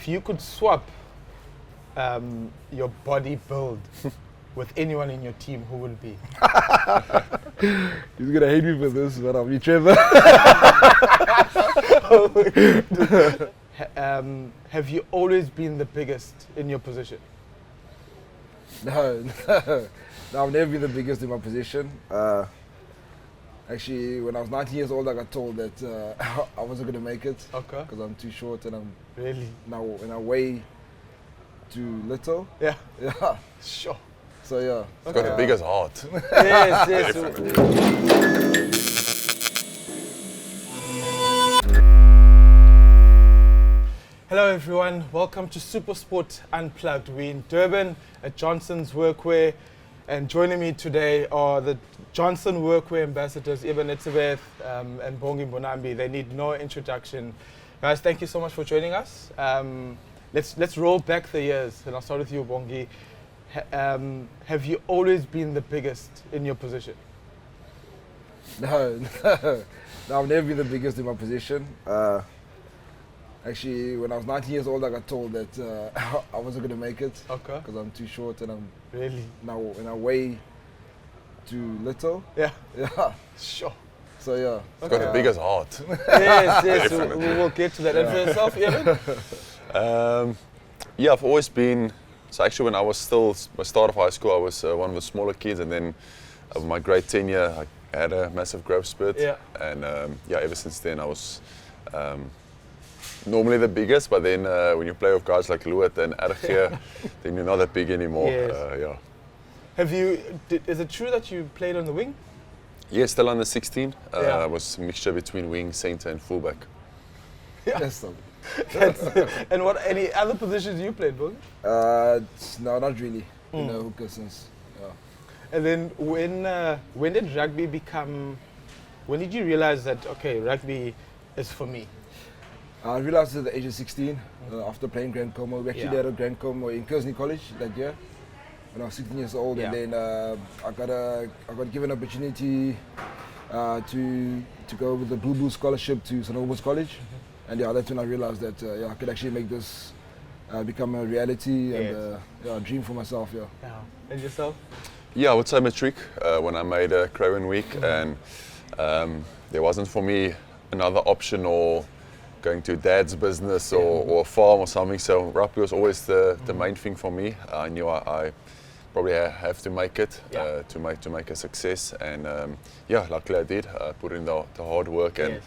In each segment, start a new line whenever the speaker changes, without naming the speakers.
if you could swap your body build with anyone in your team, who would it be?
He's gonna hate me for this, but I'll be Trevor.
Have you always been the biggest in your position?
No, I've never been the biggest in my position. Actually, when I was 19 years old, I got told that I wasn't gonna make it.
Okay.
Because I'm too short and I'm
Really?
and I weigh too little.
Yeah.
Yeah.
Sure.
So yeah.
He's got the biggest heart.
Yes. Hello everyone, welcome to SuperSport Unplugged. We're in Durban at Jonsson's Workwear, and joining me today are the Jonsson Workwear ambassadors, Eben Etzebeth and Bongi Mbonambi. They need no introduction. Guys, thank you so much for joining us. Let's roll back the years, and I'll start with you, Bongi. Have you always been the biggest in your position?
No, I've never been the biggest in my position. Actually, when I was 19 years old, I got told that I wasn't going to make it.
Okay.
Because I'm too short and I'm
Really?
and I weigh too little.
Yeah.
Yeah.
Sure.
So yeah.
He's got the biggest heart.
Yes. We'll get to that. And for yourself, Eben?
Yeah, I've always been. So actually, when I was still my start of high school, I was one of the smaller kids, and then my grade 10 year, I had a massive growth spurt.
Yeah.
And ever since then, I was normally the biggest. But then when you play with guys like Luat and Argia, then you're not that big anymore.
Yes. Is it true that you played on the wing?
Yeah, still under 16.
Yeah.
I was a mixture between wing, centre, and fullback.
Yeah.
Yes, sir.
And what any other positions you played, Bongi?
No, not really. You know, hooker since. Yeah.
And then when did rugby become? When did you realize that rugby is for me?
I realized at the age of 16 after playing Grand Como. We actually
Yeah.
had a Grand Como in Kearsley College that year when I was 16 years old,
Yeah.
and then I got given an opportunity to go with the Blue Blue scholarship to St. Albans College. And yeah, that's when I realized that I could actually make this become a reality and a dream for myself. Yeah.
Yeah. And yourself?
Yeah, I would say matric when I made a Craven week, and there wasn't for me another option or going to dad's business or a farm or something. So rugby was always the main thing for me. I knew I probably have to make it to make a success, and luckily I did. I put in the hard work and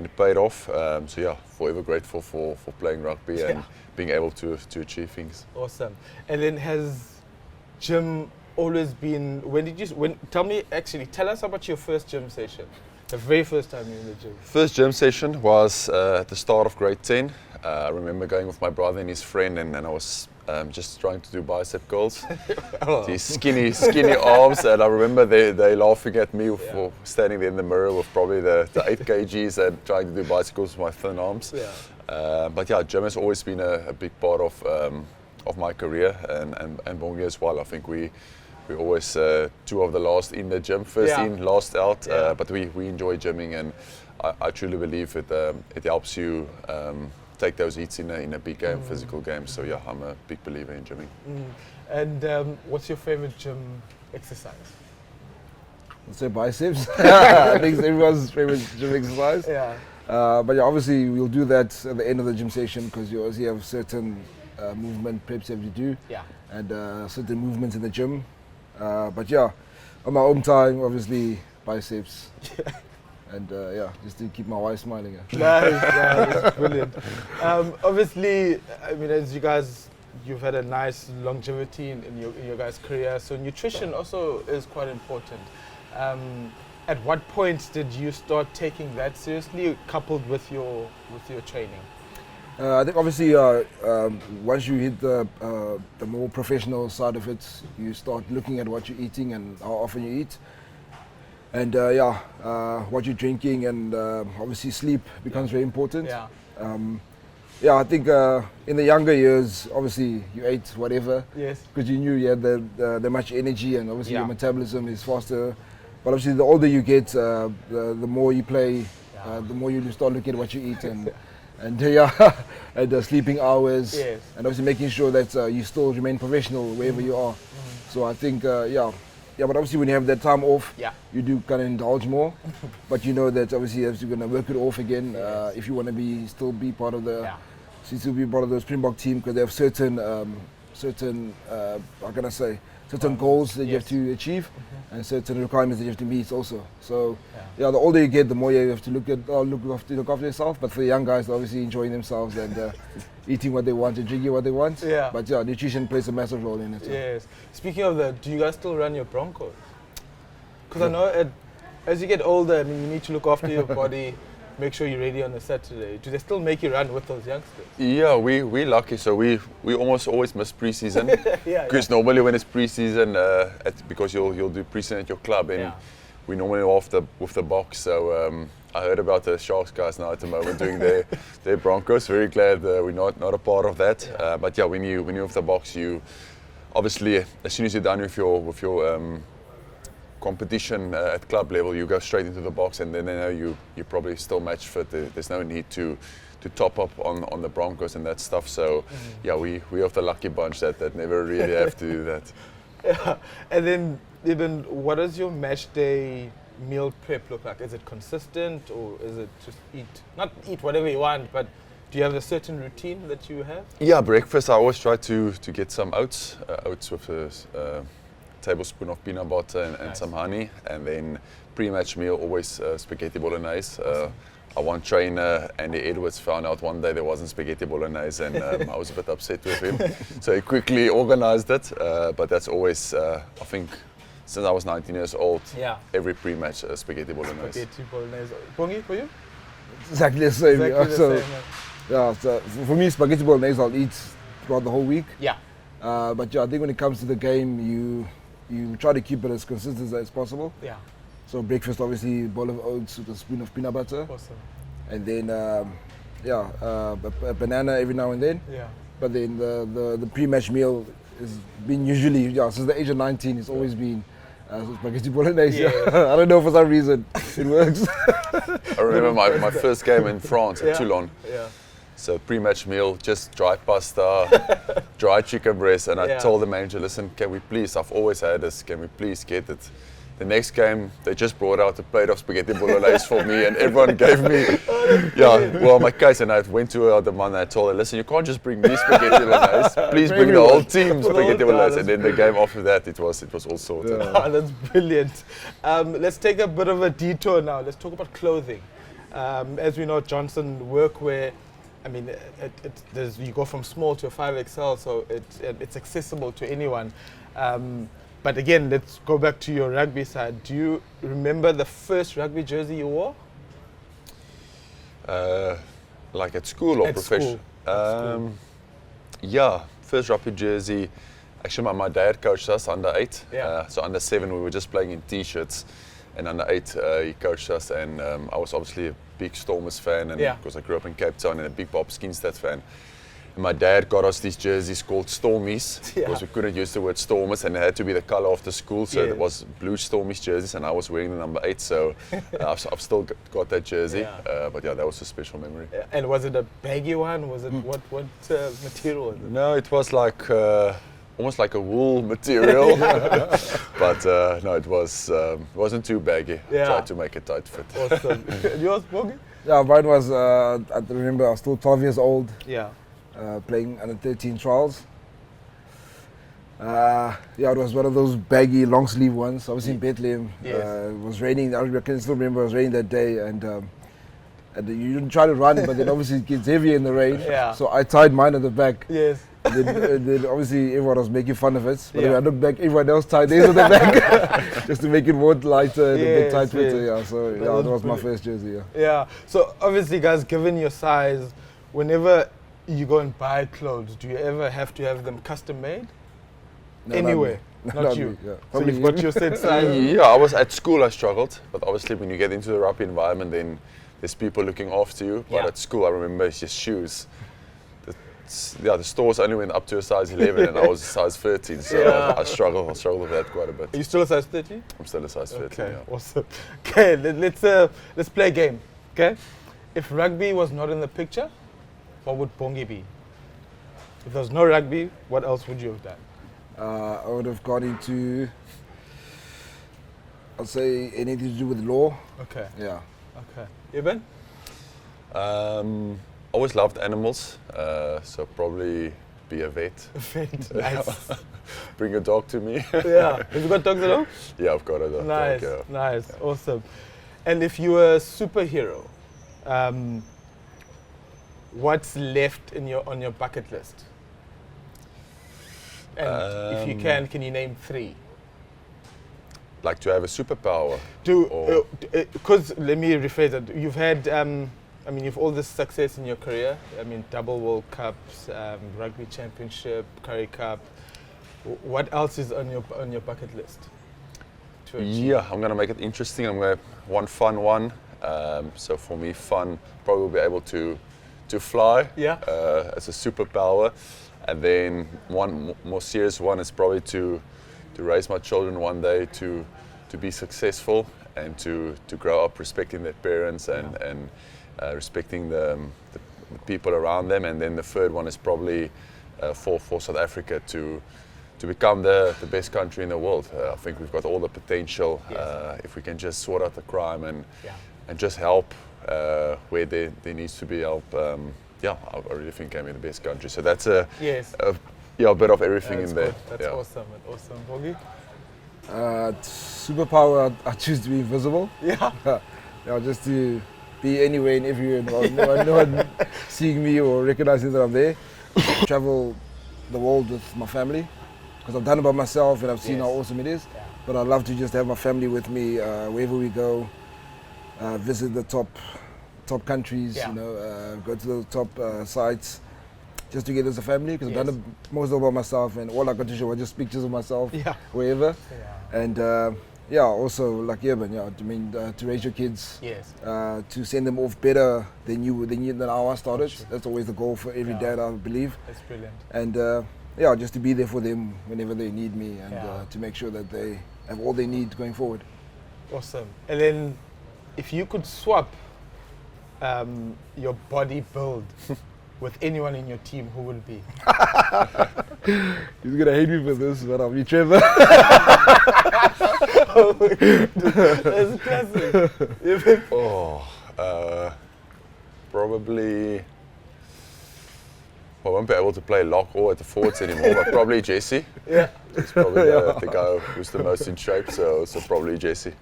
it paid off. So yeah, forever grateful for playing rugby and being able to achieve things.
Awesome. And then has gym always been? Tell us about your first gym session. The very first time you were in the gym.
First gym session was at the start of grade 10. I remember going with my brother and his friend, and I was just trying to do bicep curls. These skinny arms, and I remember they laughing at me for standing there in the mirror with probably the 8 kgs and trying to do bicycles with my thin arms.
Yeah.
But yeah, gym has always been a big part of my career, and Bongi as well. I think we always two of the last in the gym, first in, last out. But we enjoy gymming, and I truly believe it helps you take those hits in a big game, physical game. So yeah, I'm a big believer in gymming.
And what's your favorite gym exercise?
Let's say biceps. I think it's everyone's favorite gym exercise.
Yeah.
But yeah, obviously we'll do that at the end of the gym session because you obviously have certain movement preps that you do, and certain movements in the gym. But yeah, on my own time, obviously biceps. And just to keep my wife smiling.
Nice, brilliant. Obviously, I mean, as you've had a nice longevity in your guys' career, so nutrition also is quite important. At what point did you start taking that seriously, coupled with your training?
I think obviously once you hit the more professional side of it, you start looking at what you're eating and how often you eat. And what you're drinking, and obviously sleep becomes very important. I think in the younger years, obviously you ate whatever, because you knew you had the much energy, and obviously your metabolism is faster. But obviously the older you get, the more you play, the more you start looking at what you eat, and and and sleeping hours,
Yes.
and obviously making sure that you still remain professional wherever you are. So I think but obviously when you have that time off,
Yeah.
you do kind of indulge more, but you know that obviously you're going to work it off again if you want to still be part of the Springbok team, because they have certain how can I say, certain goals that you have to achieve and certain requirements that you have to meet also. So the older you get, the more you have to look after yourself. But for the young guys, they're obviously enjoying themselves and eating what they want and drinking what they want.
Yeah.
But nutrition plays a massive role in it. So.
Yes. Speaking of that, do you guys still run your Broncos? Because I know as you get older, I mean, you need to look after your body, make sure you're ready on a Saturday. Do they still make you run with those youngsters?
Yeah, we're lucky. So we almost always miss pre-season. Because
Yeah.
normally when it's pre-season, because you'll do pre-season at your club, and we normally off with the box. So I heard about the Sharks guys now at the moment doing their Broncos. Very glad we're not a part of that.
Yeah.
But yeah, when you with the box, you obviously as soon as you're done with your competition at club level, you go straight into the box, and then they know you probably still match fit. There's no need to top up on the Broncos and that stuff. So yeah, we have the lucky bunch that never really have to do that.
Yeah. And then Eben, what does your match day meal prep look like? Is it consistent, or is it just not eat whatever you want, but do you have a certain routine that you have?
Yeah, breakfast I always try to get some oats with a tablespoon of peanut butter and
Nice.
some honey, and then pre-match meal always spaghetti bolognese. Our one trainer, Andy Edwards, found out one day there wasn't spaghetti bolognese, and I was a bit upset with him. So he quickly organized it, but that's always, I think, since I was 19 years old, every pre-match spaghetti bolognese.
Spaghetti bolognese. Bongi, for you?
Exactly the same.
Exactly the
So,
same.
so for me, spaghetti bolognese I'll eat throughout the whole week.
Yeah.
But I think when it comes to the game, you try to keep it as consistent as possible.
Yeah.
So breakfast, obviously, bowl of oats with a spoon of peanut butter,
Awesome.
and then a banana every now and then.
Yeah.
But then the pre-match meal has been usually since the age of 19. It's always been spaghetti bolognese.
Yes.
I don't know, for some reason it works.
I remember my first game in France at Toulon.
Yeah.
So pre-match meal, just dry pasta, dry chicken breast, and I
Yeah.
told the manager, listen, can we please, I've always had this, can we please get it? The next game, they just brought out a plate of spaghetti bolognese for me, and everyone gave me, my case, and I went to the man and I told her, listen, you can't just bring me spaghetti bolognese, please bring the whole team spaghetti bolognese. And then the game after that, it was all sorted.
Oh, that's brilliant. Let's take a bit of a detour now. Let's talk about clothing. As we know, Jonsson Workwear, I mean, you go from small to a 5XL, so it's accessible to anyone. But again, let's go back to your rugby side. Do you remember the first rugby jersey you wore?
Like at school or professional? Yeah, first rugby jersey. Actually, my dad coached us under 8. So under 7 we were just playing in t-shirts, and under 8 he coached us, and I was obviously a big Stormers fan, and because I grew up in Cape Town, and a big Bob Skinstad fan. And my dad got us these jerseys called Stormies, because we couldn't use the word Stormers, and it had to be the colour of the school, so it was blue Stormies jerseys, and I was wearing the number 8, so I've still got that jersey. But yeah, that was a special memory.
And was it a baggy one? Was it what material was it?
No, it was like almost like a wool material, but no, it wasn't too baggy. Tried to make a tight fit.
Awesome. Yours, Bongi?
Yeah, mine was, I remember I was still 12 years old.
Yeah.
Playing under 13 trials. It was one of those baggy long sleeve ones. I was in Bethlehem. It was raining. I can still remember it was raining that day, and you didn't try to run, but then obviously it gets heavy in the rain. So I tied mine at the back.
Yes.
Then obviously everyone was making fun of it. But when I looked back, everyone else tied theirs at the back just to make it more lighter and a bit tight fitter. So that was my first jersey.
Yeah. So obviously, guys, given your size, whenever you go and buy clothes, do you ever have to have them custom made?
No,
Anyway, not you. So you've got your set size.
Yeah, I was at school. I struggled, but obviously when you get into the rugby environment, then there's people looking after you. But at school, I remember it's just shoes. The stores only went up to a size 11, and I was a size 13, so I struggled with that quite a bit.
Are you still a size 13?
I'm still a size 13.
Okay, awesome. Okay, let's play a game. Okay, if rugby was not in the picture, what would Bongi be? If there was no rugby, what else would you have done?
I would have gone into, I'd say, anything to do with law.
Okay.
Yeah.
Okay. Eben?
Always loved animals, so probably be a vet.
Vet. Nice.
Bring a dog to me.
Yeah. Have you got dogs at home?
Yeah, I've got a dog.
Nice.
Yeah.
Nice. Awesome. And if you were a superhero, what's left on your bucket list? And if you can you name 3?
Like to have a superpower.
Because let me rephrase it. You've had, you've all this success in your career. I mean, double World Cups, Rugby Championship, Currie Cup. What else is on your bucket list to achieve?
Yeah, I'm gonna make it interesting. I'm gonna have one fun one. So for me, fun, probably be able to fly.
Yeah.
As a superpower. And then one more serious one is probably to raise my children one day to be successful and to grow up respecting their parents and respecting the people around them. And then the third one is probably for South Africa to become the best country in the world. I think we've got all the potential if we can just sort out the crime and just help where there needs to be help. I really think I'm in the best country. So that's a bit of everything in there.
That's awesome. Awesome. Bongi?
Superpower, I choose to be invisible.
Yeah.
Just to be anywhere and everywhere. No one seeing me or recognizing that I'm there. Travel the world with my family because I've done it by myself and I've seen how awesome it is.
Yeah.
But I love to just have my family with me wherever we go. Visit the top countries, go to the top sites, just to get as a family, because I've done it most of it by myself, and all I got to show was just pictures of myself, wherever. Yeah. And also like Eben, to raise your kids, to send them off better than how I started. That's always the goal for every dad, I believe.
That's brilliant.
And just to be there for them whenever they need me, and to make sure that they have all they need going forward.
Awesome. And then, if you could swap your body build with anyone in your team, who would it be?
He's gonna hate me for this, but I'll be Trevor.
Oh my God. That's classic.
Probably. I won't be able to play lock or at the forwards anymore, but probably Jesse.
Yeah.
He's probably the guy who's the most in shape, so probably Jesse.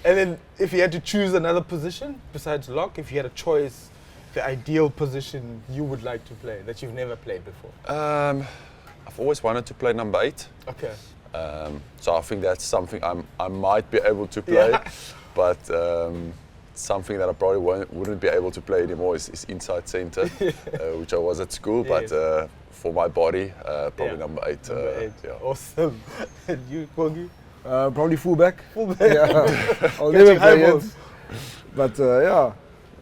And then if you had to choose another position besides lock, if you had a choice, the ideal position you would like to play that you've never played before?
I've always wanted to play number 8.
Okay.
So I think that's something I might be able to play, but something that I probably wouldn't be able to play anymore is inside centre, which I was at school, but for my body, probably number 8.
Number 8. Awesome. And you, Bongi?
Probably fullback.
Fullback.
Yeah. I'll never play it. But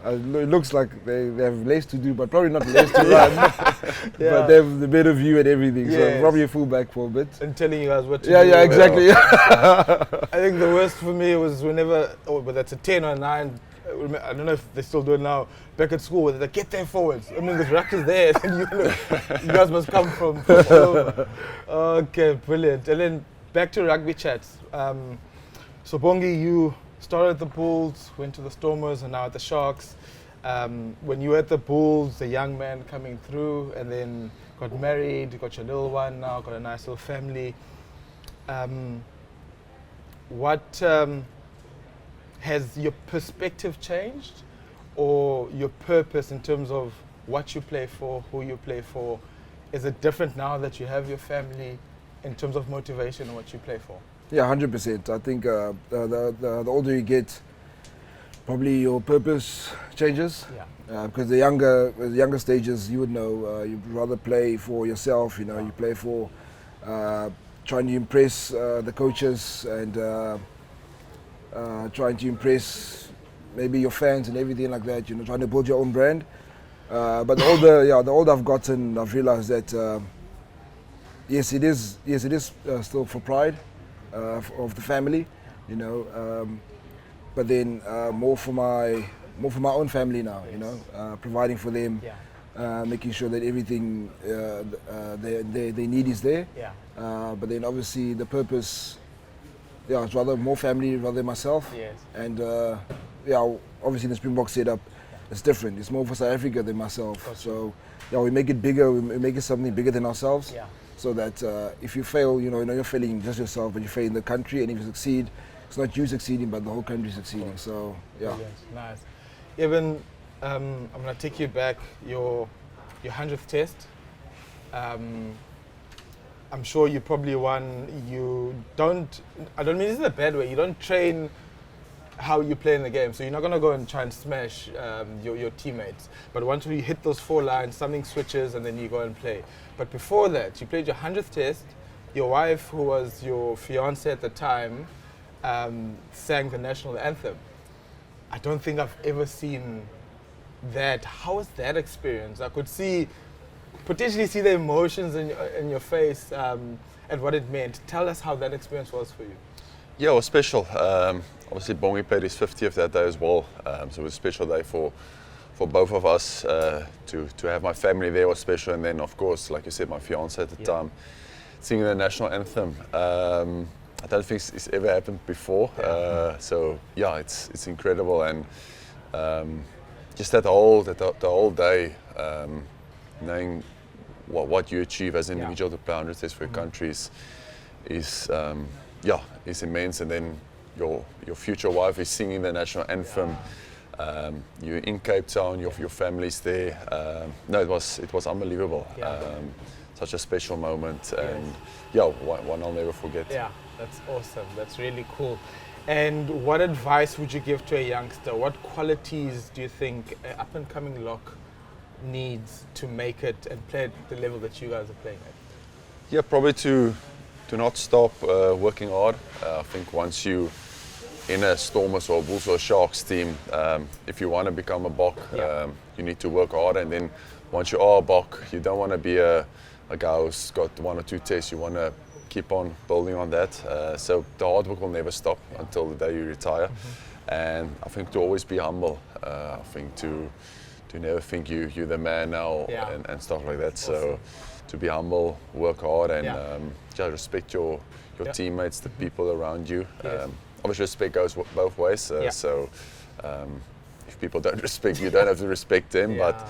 it looks like they have less to do, but probably not less to run. But they have the better view and everything. So probably a fullback for a bit.
And telling you guys what to do.
Yeah, exactly.
I think the worst for me was whenever, but that's a 10 or a 9. I don't know if they still do it now. Back at school, they get there forwards. I mean, the ruck is there, and you guys must come from all over. Okay, brilliant. And then back to rugby chats. So Bongi, you started at the Bulls, went to the Stormers, and now at the Sharks. When you were at the Bulls, a young man coming through, and then got married, got your little one now, got a nice little family. Has your perspective changed, or your purpose in terms of what you play for, who you play for? Is it different now that you have your family in terms of motivation and what you play for?
Yeah, 100%. I think the older you get, probably your purpose changes.
Yeah.
Because the younger stages, you would know you'd rather play for yourself. You play for trying to impress the coaches and trying to impress maybe your fans and everything like that. Trying to build your own brand. But the older I've gotten, I've realized that yes, it is still for pride of the family, but then more for my own family now. Providing for them, making sure that everything they need is there.
Yeah.
But then obviously the purpose, it's rather more family rather than myself.
Yes.
And obviously the Springbok setup is different. It's more for South Africa than myself.
Gotcha.
So we make it bigger. We make it something bigger than ourselves.
Yeah.
So that if you fail, you're failing just yourself, but you fail in the country. And if you succeed, it's not you succeeding, but the whole country succeeding. So yeah.
Brilliant. Nice. Eben, I'm gonna take you back. Your 100th test. I'm sure you probably won. I don't mean this in a bad way. You don't train how you play in the game, so you're not gonna go and try and smash your teammates. But once you hit those 4 lines, something switches, and then you go and play. But before that, you played your 100th test. Your wife, who was your fiance at the time, sang the national anthem. I don't think I've ever seen that. How was that experience? I could potentially see the emotions in your face and what it meant. Tell us how that experience was for you.
Yeah, it was special. Obviously, Bongi played his 50th that day as well, so it was a special day for both of us. To have my family there was special, and then of course, like you said, my fiance at the time singing the national anthem. I don't think it's ever happened before. So yeah, it's incredible, and just the whole day, knowing what you achieve as an individual to play 100 tests for your country is immense. And then your future wife is singing the national anthem. You're in Cape Town, your family's there. No, it was unbelievable. Such a special moment, and one I'll never forget.
Yeah, that's awesome. That's really cool. And what advice would you give to a youngster? What qualities do you think an up-and-coming lock needs to make it and play at the level that you guys are playing at?
Yeah, probably to not stop working hard. I think once you in a Stormers or Bulls or Sharks team, if you want to become a Bok, you need to work hard. And then once you are a Bok, you don't want to be a guy who's got 1 or 2 tests. You want to keep on building on that. So the hard work will never stop until the day you retire. And I think to always be humble. I think to never think you're the man now and stuff like that. Awesome. So to be humble, work hard, and just respect your teammates, the people around you. Obviously, respect goes both ways. So if people don't respect you, don't have to respect them, but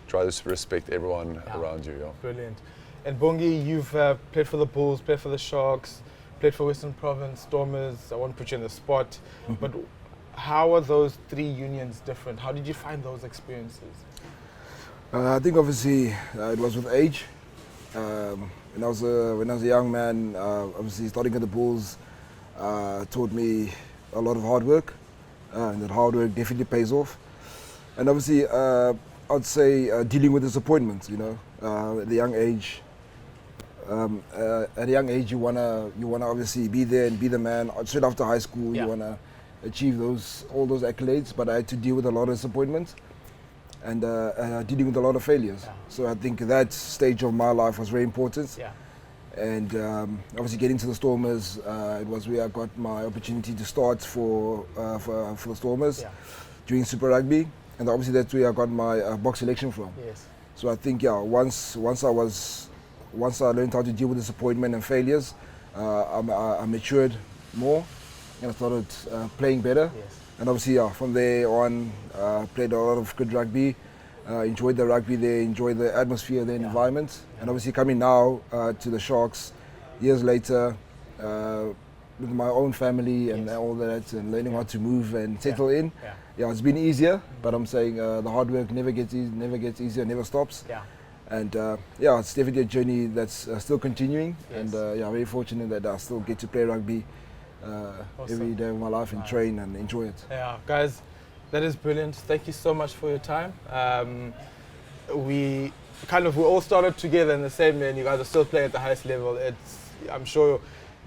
try to respect everyone around you. Yeah.
Brilliant. And Bongi, you've played for the Bulls, played for the Sharks, played for Western Province, Stormers. I won't put you in the spot, but how are those 3 unions different? How did you find those experiences?
I think obviously it was with age. When I was a young man, obviously starting at the Bulls taught me a lot of hard work, and that hard work definitely pays off. And obviously, I'd say dealing with disappointments. At a young age. You wanna obviously be there and be the man. Straight after high school, you wanna achieve all those accolades. But I had to deal with a lot of disappointments and dealing with a lot of failures. So I think that stage of my life was very important. And obviously getting to the Stormers, it was where I got my opportunity to start for the Stormers during Super Rugby, and obviously that's where I got my Bok selection from. So I think once I learned how to deal with disappointment and failures, I matured more and I started playing better. And obviously from there on, played a lot of good rugby. Enjoyed the rugby there, enjoyed the atmosphere, the environment. And obviously coming now to the Sharks, years later, with my own family and all that, and learning how to move and settle in. It's been easier, but I'm saying the hard work never gets easier, never stops. And it's definitely a journey that's still continuing. And very fortunate that I still get to play rugby every day of my life and train and enjoy it.
Yeah, guys, that is brilliant. Thank you so much for your time. We all started together in the same year, and you guys are still playing at the highest level. I'm sure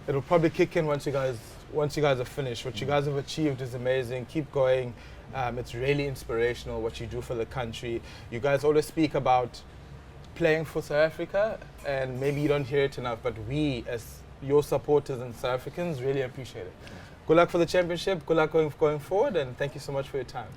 it'll probably kick in once you guys are finished. What you guys have achieved is amazing. Keep going. It's really inspirational what you do for the country. You guys always speak about playing for South Africa, and maybe you don't hear it enough, but we as your supporters and South Africans really appreciate it. Good luck for the championship, good luck going forward, and thank you so much for your time.